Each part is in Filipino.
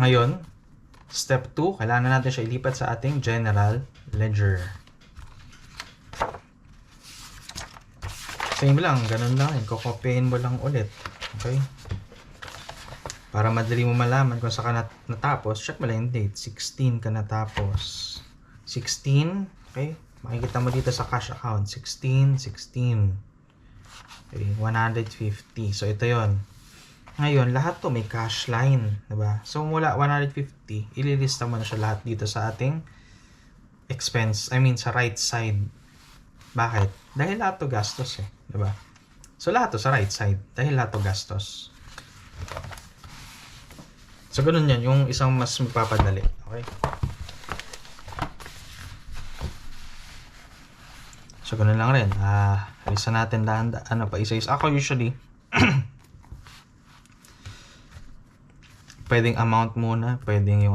Ngayon, step 2, kailangan natin siya ilipat sa ating general ledger. Same lang, ganun lang. Kokopyahin mo lang ulit. Okay? Para madali mo malaman kung saan ka natapos, check mo lang yung date. 16 ka natapos. 16, okay? Makikita mo dito sa cash account. 16, 16. Okay, 150. So, ito yon. Ngayon, lahat to may cash line. Diba? So, mula 150, ililista mo na siya lahat dito sa ating expense. Sa right side. Bakit? Dahil lahat to gastos eh. Diba? So, lahat to sa right side. Dahil lahat to gastos. So, ganun yan. Yung isang mas magpapadali. Okay? So, ganun lang rin. Alisan natin pa isa-isa. Ako usually, pwedeng amount muna. Pwedeng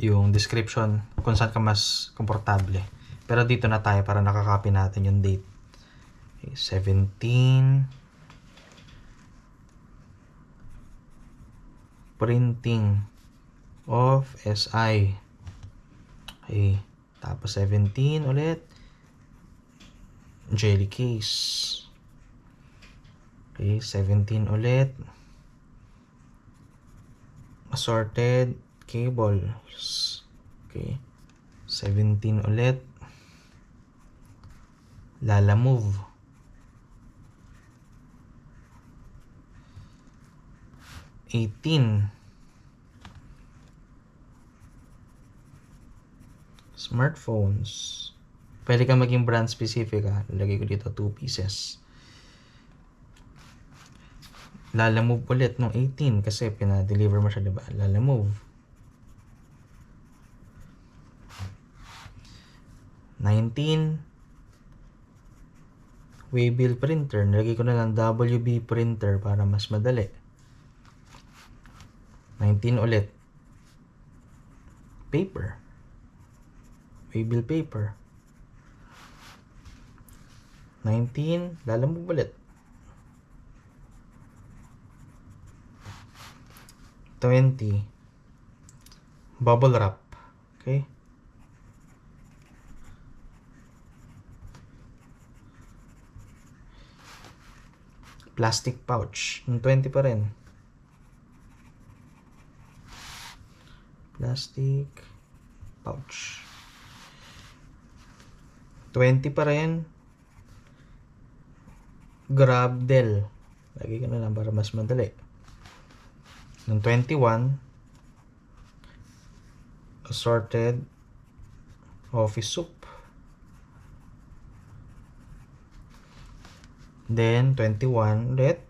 yung description kung saan ka mas komportable. Pero dito na tayo para nakakopy natin yung date. Okay, 17. Printing of SI. Okay. Tapos 17 ulit. Jelly case. Okay, 17 ulit. Assorted cables. Okay. 17 ulit. Lalamove. 18. Smartphones. Pwede ka maging brand specific ha. Lagay ko dito 2 pieces. Lalamove ulit nung 18 kasi pina-deliver mo siya, diba? Lalamove. 19. Waybill printer. Nilagay ko na lang WB printer para mas madali. 19 ulit. Paper. Waybill paper. 19. Lalamove ulit. 20. Bubble wrap. Okay. Plastic pouch. Yung 20 pa rin. Plastic pouch. 20 pa rin. Grabdel. Lagi ko na lang para mas madali. Yung 21. Assorted office soup. Then 21 ulit.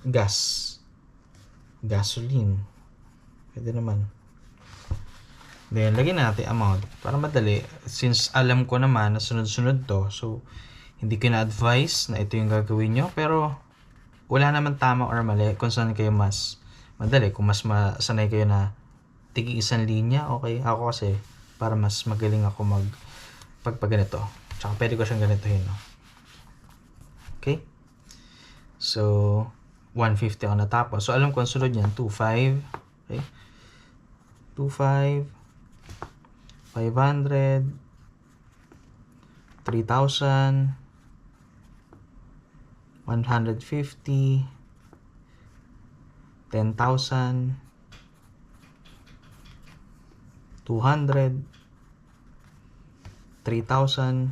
Gas. Gasoline. Pwede naman. Then, lagyan natin amount para madali. Since alam ko naman na sunod-sunod to, so, hindi ko na-advise na ito yung gagawin nyo. Pero, wala naman tama or mali kung saan kayo mas madali. Kung mas sanay kayo na tigi isang linya, okay. Ako kasi, para mas magaling ako pagpaganito. Tsaka pwede ko siyang ganitohin. No? Okay? So, 150 ako natapos. So, alam ko ang sunod niyan, 25. Okay? 25. 500, 3,000, 150, 10,000, 200, 3,000,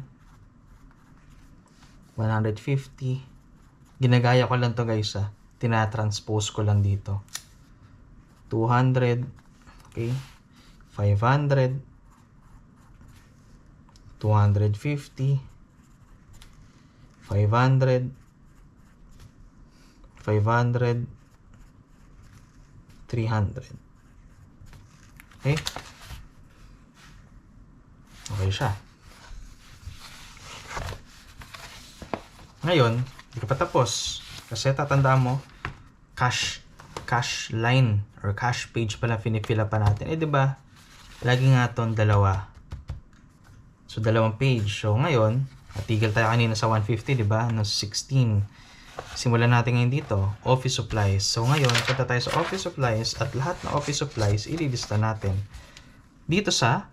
150. Ginagaya ko lang to guys tinatranspose ko lang dito. 200, okay, 500, 250, 500, 500, 300. Okay? Okay siya. Ngayon, hindi ka pa tapos. Kasi tatandaan mo, cash line or cash page pala pinipila pa natin. Diba? Lagi nga itong dalawa. So, dalawang page. So, ngayon, natigil tayo kanina sa 150, diba? No, 16. Simulan natin ngayon dito, office supplies. So ngayon, punta tayo sa office supplies at lahat ng office supplies ililista natin dito sa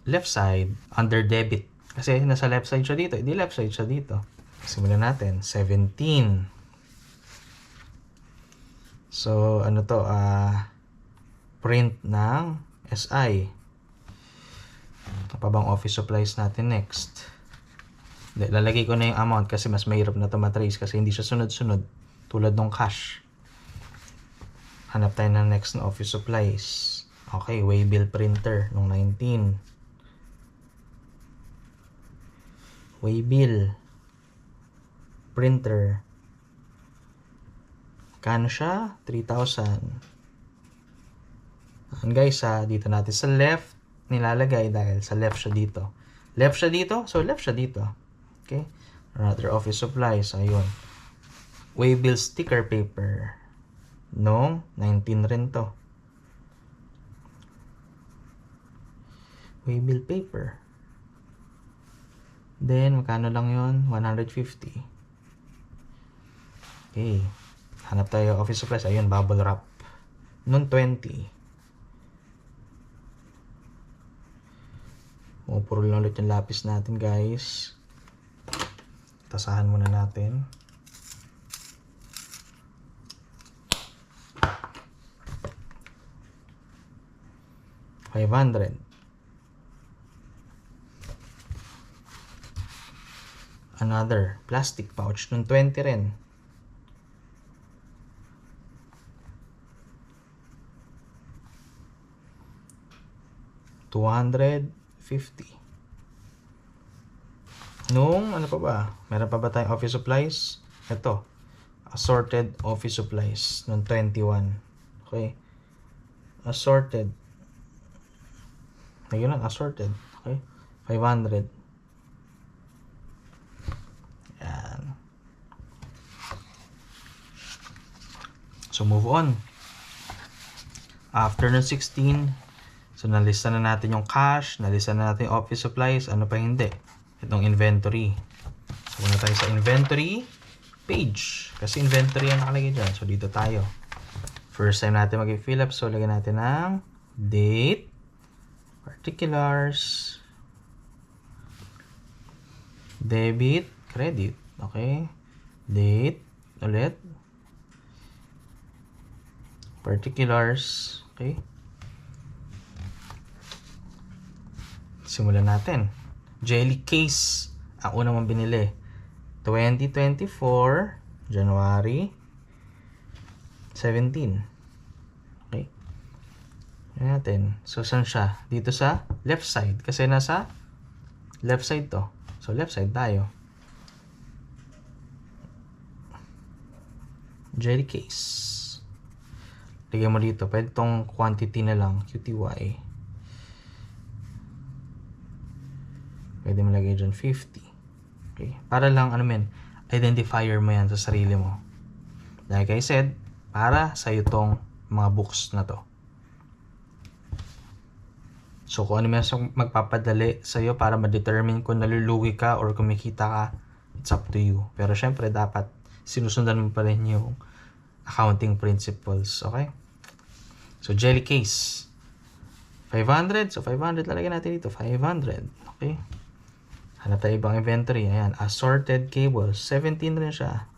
left side under debit. Kasi nasa left side siya dito, hindi left side siya dito. Simulan natin, 17. So ano to, print ng SI. Ano pa bang office supplies natin next? Lalagay ko na yung amount kasi mas mahirap na ito matrace kasi hindi siya sunod-sunod tulad ng cash. Hanap tayo ng next na office supplies. Okay, waybill printer nung 19. Waybill printer. Kano siya? 3,000. And guys, dito natin sa left nilalagay dahil sa left siya dito. Left siya dito, so left siya dito. Okay? Another office supplies. Ayun. Waybill sticker paper. No, 19 rin to. Waybill paper. Then, magkano lang yun? 150. Okay. Hanap tayo office supplies. Ayun, bubble wrap. Noon 20. Puro lang ulit yung lapis natin, guys. Tasahan muna natin. $500. Another plastic pouch nung 20 rin. $250. Nung, ano pa ba? Meron pa ba tayong office supplies? Ito. Assorted office supplies. Nung 21. Okay. Assorted. Ayun lang, assorted. Okay. 500. Yan. So, move on. After ng 16, so, nalista na natin yung cash, nalista na natin yung office supplies, ano pa hindi? Itong inventory. So, muna tayo sa inventory page. Kasi inventory ang nakalagay dyan. So, dito tayo. First time natin mag-fill up. So, lagyan natin ng date, particulars, debit, credit. Okay. Date, ulit. Particulars. Okay. Simulan natin. Jelly case. Ang una mong binili. 2024, January 17. Okay. Yan natin. So, saan siya? Dito sa left side. Kasi nasa left side to. So, left side tayo. Jelly case. Lagyan mo dito. Pwede itong quantity na lang. QTY. Pwede mo lagay dyan 50. Okay. Para lang, identifier mo yan sa sarili mo. Like I said, para sa itong mga books na to. So, kung ano yung magpapadali sa'yo para ma-determine kung nalulugi ka or kumikita ka, it's up to you. Pero syempre, dapat sinusundan mo pa rin yung accounting principles. Okay? So, jelly case. 500. So, 500 lalagyan natin dito. 500. Okay? Hanap tayo ibang inventory. Ayan. Assorted cables. 17 rin siya.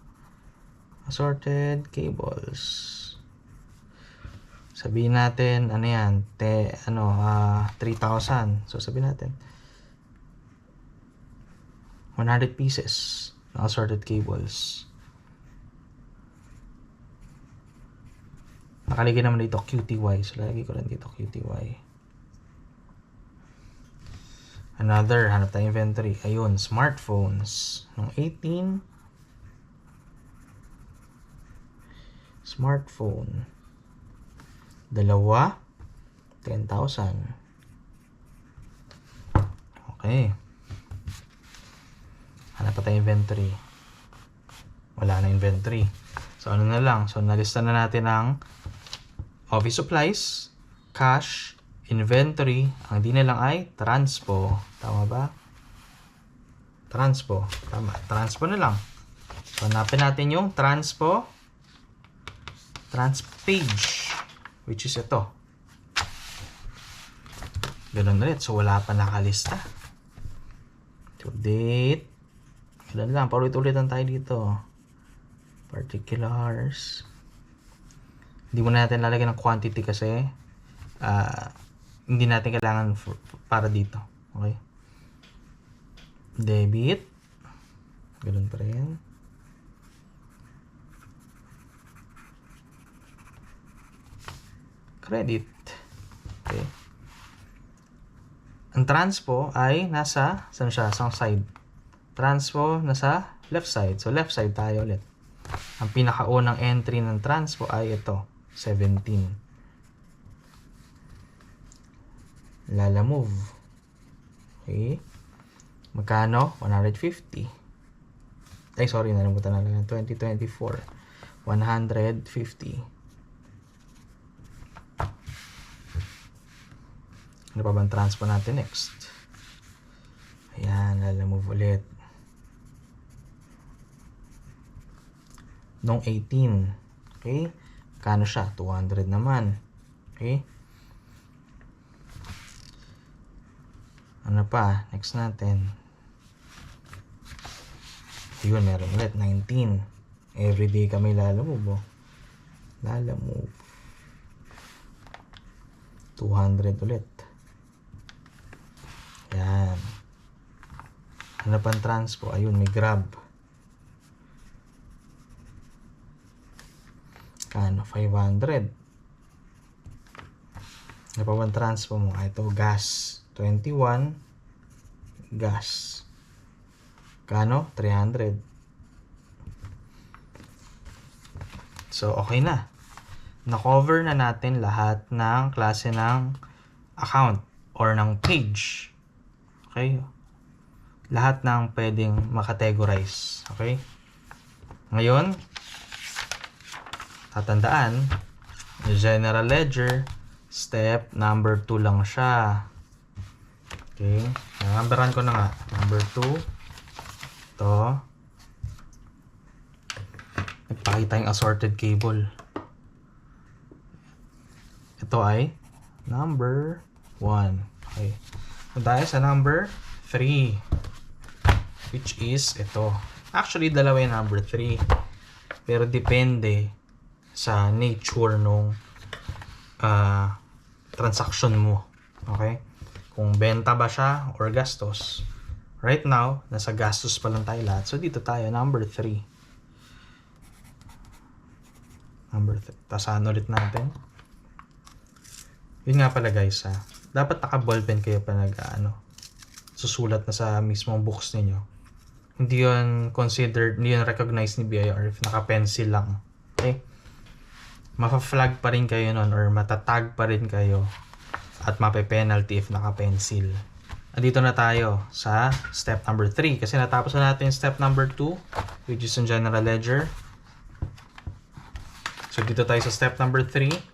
Assorted cables. Sabihin natin, ano yan? 3,000. So, sabihin natin 100 pieces na assorted cables. Nakalagay naman dito QTY. So, lalagay ko lang dito QTY. Another, hanap tayo inventory. Ayun, smartphones. Nung 18. Smartphone. 2. 10,000. Okay. Hanap pa tayo inventory. Wala na inventory. So, ano na lang. So, nalista na natin ang office supplies, cash, inventory. Ang di na lang ay transpo. Tama ba? Transpo. Tama. Transpo na lang. So, hanapin natin yung transpo page, which is ito. Ganun ulit. So, wala pa nakalista. To date. Ganun lang. Paulit-ulitan tayo dito. Particulars. Hindi muna natin lalagyan ng quantity kasi hindi natin kailangan para dito. Okay? Debit. Ganun pa rin. Credit. Okay. Ang transpo ay nasa, saan siya? Sa side. Transpo nasa left side. So, left side tayo ulit. Ang pinakaunang entry ng transpo ay ito. 17. Lala move. Okay. Magkano? 150. Ay, sorry. Nalimutan na lang. 2024. 150. Ano pa bang transpo natin next? Ayan, lala move ulit. Nung 18. Okay? Kano siya? 200 naman. Okay? Ano pa? Next natin. Ayun, meron ulit. 19. Everyday kami lala move. Oh. Lala move. 200 ulit. Yan. Ano pang transpo? Ayun, may grab. Kano? 500. Ano pa bang transpo mo? Ito, gas. 21. Gas. Kano? 300. So, okay na. Na-cover na natin lahat ng klase ng account or ng page. Okay? Lahat ng pwedeng makategorize. Okay? Ngayon, tatandaan, general ledger, step number 2 lang siya. Okay? Numberan ko na nga. Number 2. Ito. Nagpakita yung assorted cable. Ito ay number 1. Okay. So, dahil sa number 3, which is ito. Actually, dalawa yung number 3. Pero depende sa nature nung transaction mo. Okay? Kung benta ba siya or gastos. Right now, nasa gastos pa lang tayo lahat. So, dito tayo, number 3. Number 3. Tasahan ulit natin. Yun nga pala guys, dapat naka-ballpen kayo pa susulat na sa mismong books ninyo. Hindi yun considered, hindi yun recognized ni BIR if naka-pencil lang. Okay? Mafa-flag pa rin kayo nun or matatag pa rin kayo at mape-penalty if naka-pencil. Andito na tayo sa step number 3 kasi natapos na natin step number 2 which is in general ledger. So dito tayo sa step number 3.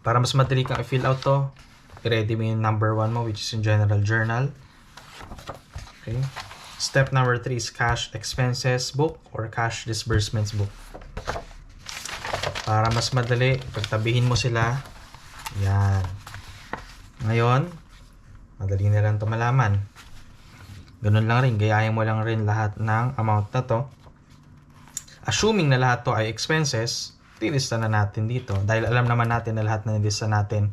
Para mas madali kang i-fill out to, i-ready mo yung number 1 mo which is in general journal. Okay. Step number 3 is cash expenses book or cash disbursements book. Para mas madali, pagtabihin mo sila. Yan. Ngayon, madali na lang ito malaman. Ganun lang rin, gayahin mo lang rin lahat ng amount na to. Assuming na lahat to ay expenses, ilista na natin dito. Dahil alam naman natin na lahat na nilista natin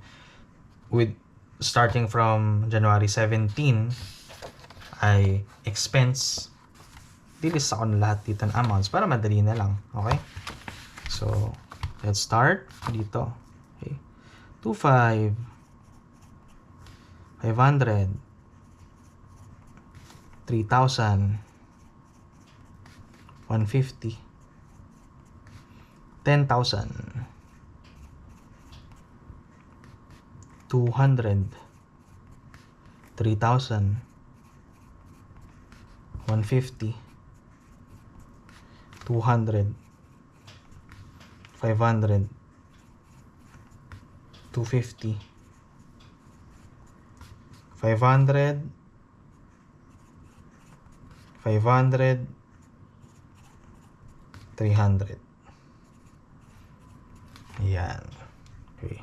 with starting from January 17 ay expense. Dilista ko na lahat dito ng amounts para madali na lang. Okay? So, let's start dito. Okay. 25 500 3,000 150 10,000 200 3,000 150 200 500 250 500 500 300. Ayan. Okay.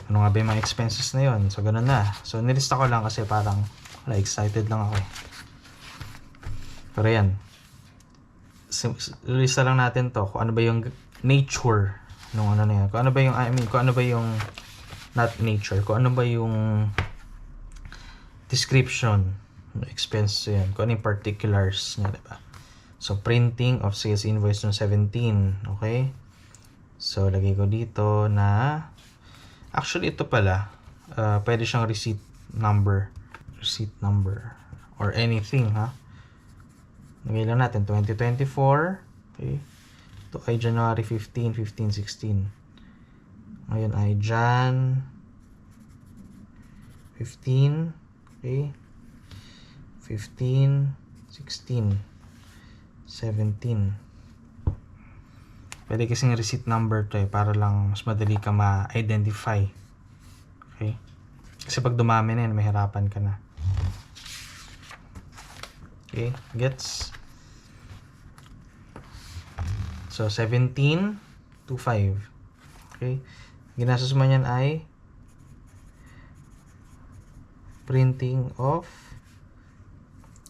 Ano nga ba yung mga expenses na yun? So, ganun na. So, nilista ko lang kasi parang excited lang ako eh. Pero yan. Lista lang natin to kung ano ba yung nature nung ano na yan. Kung ano ba yung, kung ano ba yung not nature. Kung ano ba yung description ng expense yan. Kung ano yung particulars niya, diba? So, printing of sales invoice ng 17. Okay? So, lagay ko dito na actually, ito pala, pwede siyang receipt number or anything, ha? Lagay lang natin 2024. Okay? Ito ay January 15, 15, 16. Ngayon ay Jan 15. Okay? 15, 16, 17. Pwede kasing receipt number to eh, para lang mas madali ka ma-identify. Okay? Kasi pag dumami na yan, mahirapan ka na. Okay? Gets? So, 17 to 5. Okay? Ginastos mo yan ay printing of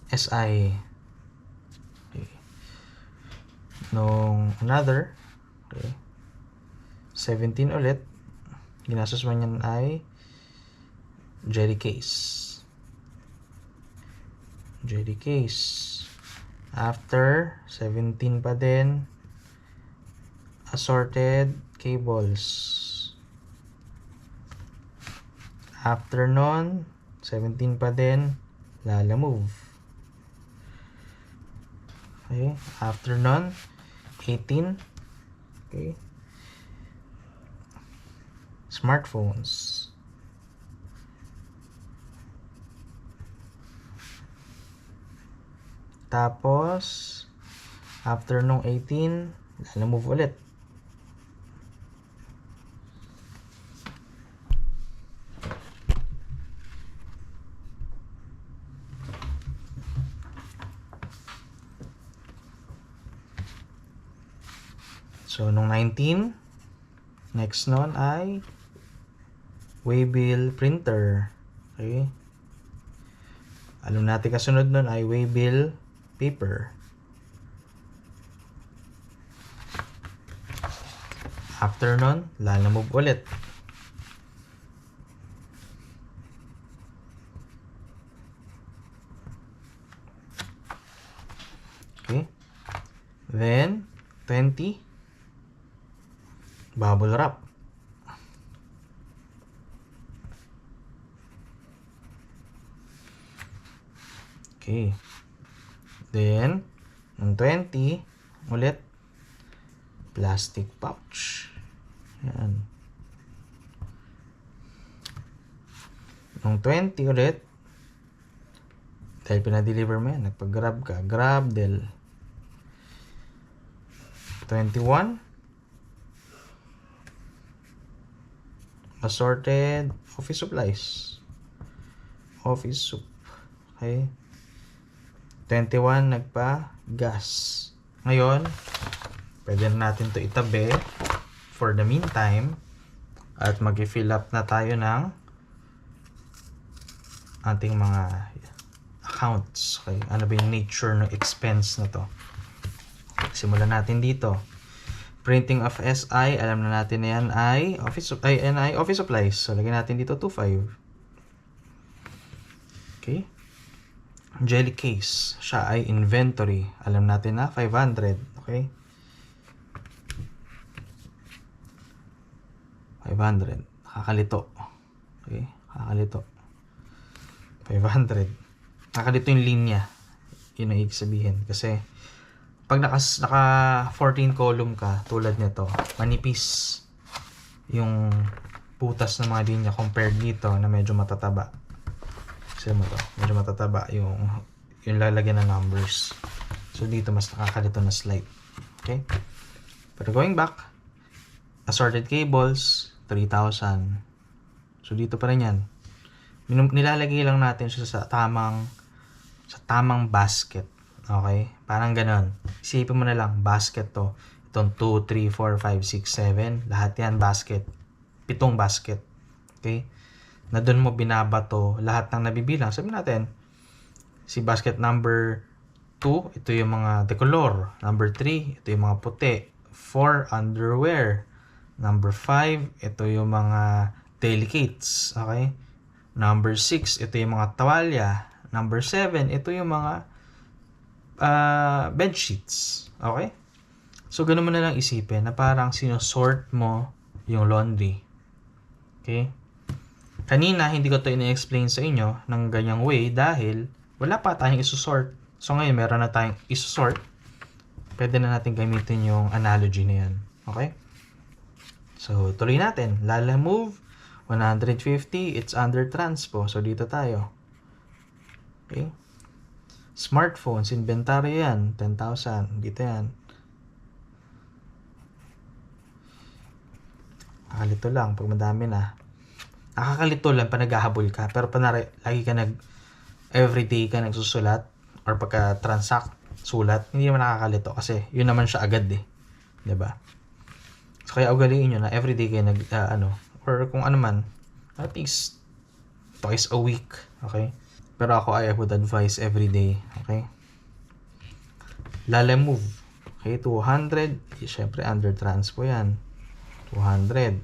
SI. Okay. Nung another, okay, 17 ulit, ginastos mo yan ay jelly case. Jelly case. After, 17 pa din, assorted cables. After nun, 17 pa din, Lala Move. Okay, after nun, 18. Okay. Smartphones. Tapos, after nung 18, Lala Move ulit. So, nung 19, next nun ay Waybill printer. Okay. Alam natin kasunod nun ay Waybill paper. After nun, Lala Move ulit. Okay. Then, 20, bubble wrap. Okay. Then, ng 20, ulit, plastic pouch. Yan. Ng 20 ulit, dahil pinadeliver mo yan, nagpag-grab ka, grab del. 21, assorted office supplies. Office soup. Okay. 21, nagpa-gas. Ngayon, pwede na natin to itabi for the meantime at mag-fill up na tayo ng ating mga accounts. Okay. Ano ba yung nature ng expense na to? Simulan natin dito. Printing of SI, alam na natin na yan ay office supplies. So, lagyan natin dito 25. Okay. Jelly case, siya ay inventory. Alam natin na 500. Okay. 500. Kakalito. Okay. Kakalito. 500. Kakalito yung linya. Yun ang ibig sabihin. Kasi, pag naka 14 column ka, tulad nito, manipis yung butas ng mga linya compared dito na medyo matataba. Kasi mo to, medyo matataba yung lalagyan ng numbers. So, dito mas nakakalito na slide. Okay? Pero going back, assorted cables, 3,000. So, dito pa rin yan. Nilalagay lang natin siya sa tamang basket. Okay? Parang ganon. Isipin mo na lang, basket to. Itong 2, 3, 4, 5, 6, 7. Lahat yan basket. 7 basket. Okay? Na doon mo binabato lahat ng nabibilang. Sabihin natin, si basket number 2, ito yung mga decolor. Number 3, ito yung mga puti. 4, underwear. Number 5, ito yung mga delicates. Okay? Number 6, ito yung mga tawalya. Number 7, ito yung mga bed sheets. Okay? So, ganun mo na lang isipin na parang sinosort mo yung laundry. Okay? Kanina, hindi ko to ina-explain sa inyo ng ganyang way dahil wala pa tayong isusort. So, ngayon, meron na tayong isusort. Pwede na natin gamitin yung analogy na yan. Okay? So, tuloy natin. Lala move, 150, it's under transpo. So, dito tayo. Okay? Smartphones, inventory yan, 10,000. Dito yan. Nakakalito lang pag madami na. Nakakalito lang pa naghahabol ka. Pero lagi ka everyday ka nagsusulat or pagka transact sulat, hindi naman nakakalito kasi yun naman siya agad eh. 'Di ba? So kaya ugaliin nyo na everyday kayo or kung ano man, at least twice a week. Okay? Pero ako I would advise everyday. Okay? Lala move. Okay, 200. Siyempre under transpo yan. 200.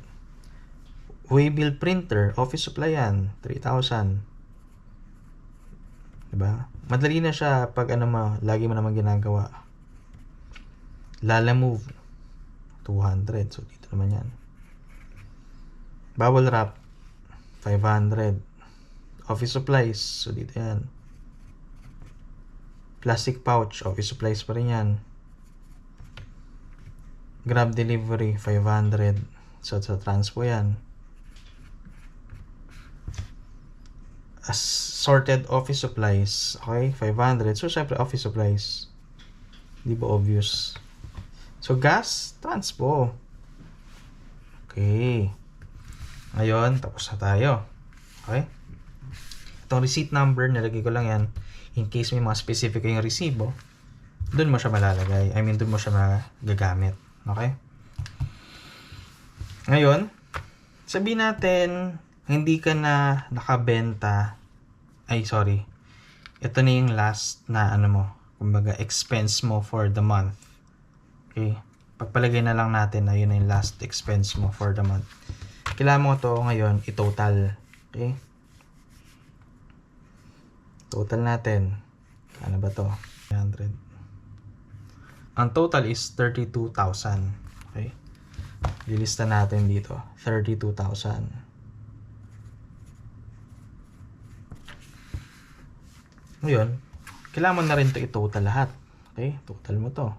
Waybill printer, office supply yan, 3,000. Diba? Madali na siya pag lagi mo naman ginagawa. Lala move, 200. So, dito naman yan. Bubble wrap, 500. Office supplies, so dito yan. Plastic pouch, office supplies pa rin yan. Grab delivery, 500. So, sa transpo yan. Sorted office supplies, okay, 500. So, syempre, office supplies. Di ba obvious? So, gas, transpo. Okay. Ngayon, tapos na tayo. Okay? Itong receipt number, nilagay ko lang yan in case may mga specific yung resibo. Doon mo siya malalagay. I mean, doon mo siya magagamit. Okay? Ngayon, sabihin natin, hindi ka na nakabenta. Ito na yung last na kumbaga expense mo for the month. Okay? Pagpalagay na lang natin na yun na yung last expense mo for the month. Kailangan mo to ngayon i-total. Okay? Total natin. Ano ba to? 300. Ang total is 32,000. Okay? Lilista natin dito. 32,000. Ngayon, kailangan mo na rin ito i-total lahat. Okay? Total mo to.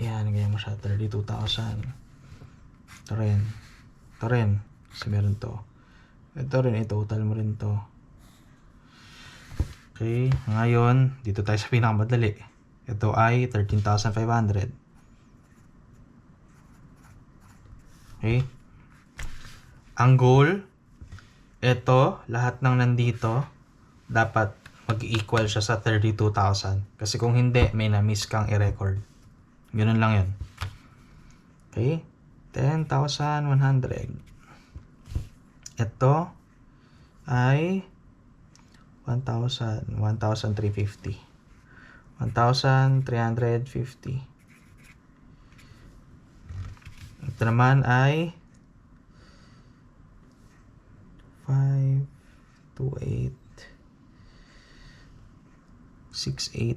Yan, ganyan mo siya. 32,000. Ito rin. Ito rin. Kasi meron to. Ito rin, i-total mo rin to. Okay? Ngayon, dito tayo sa pinakamadali. Ito ay 13,500. Okay? Ang goal, ito, lahat ng nandito, dapat mag-equal siya sa 32,000. Kasi kung hindi, may na-miss kang i-record. Ganun lang yun. Okay? 10,100. Ito ay 1,350. 1,350. Ito naman ay 5, 2, 8, 6, 8,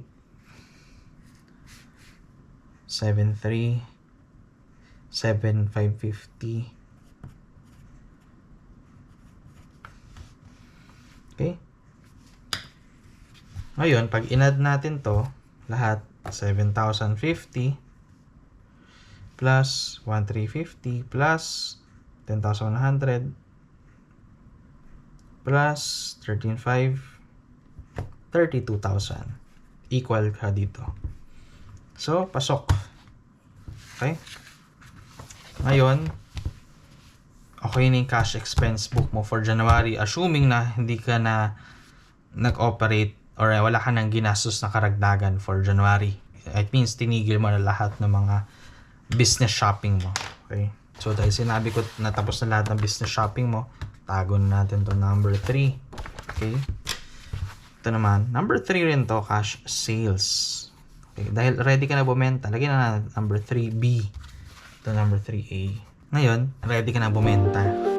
7, 3, 7, 550. Okay? Ngayon, pag in-add natin to, lahat, 7,050 plus 1,350 plus 10,100 plus 13,500, 32,000. Equal ka dito. So, pasok. Okay? Ngayon, okay na yung cash expense book mo for January. Assuming na hindi ka na nag-operate or wala ka nang ginastos na karagdagan for January. It means tinigil mo na lahat ng mga business shopping mo. Okay? So dahil sinabi ko natapos na lahat ng business shopping mo, tago na natin to number 3. Okay? Ito naman, number 3 rin to, cash sales. Okay? Dahil ready ka na bumenta, lagyan na natin number 3B. Ito number 3A. Ngayon, ready ka na bumenta.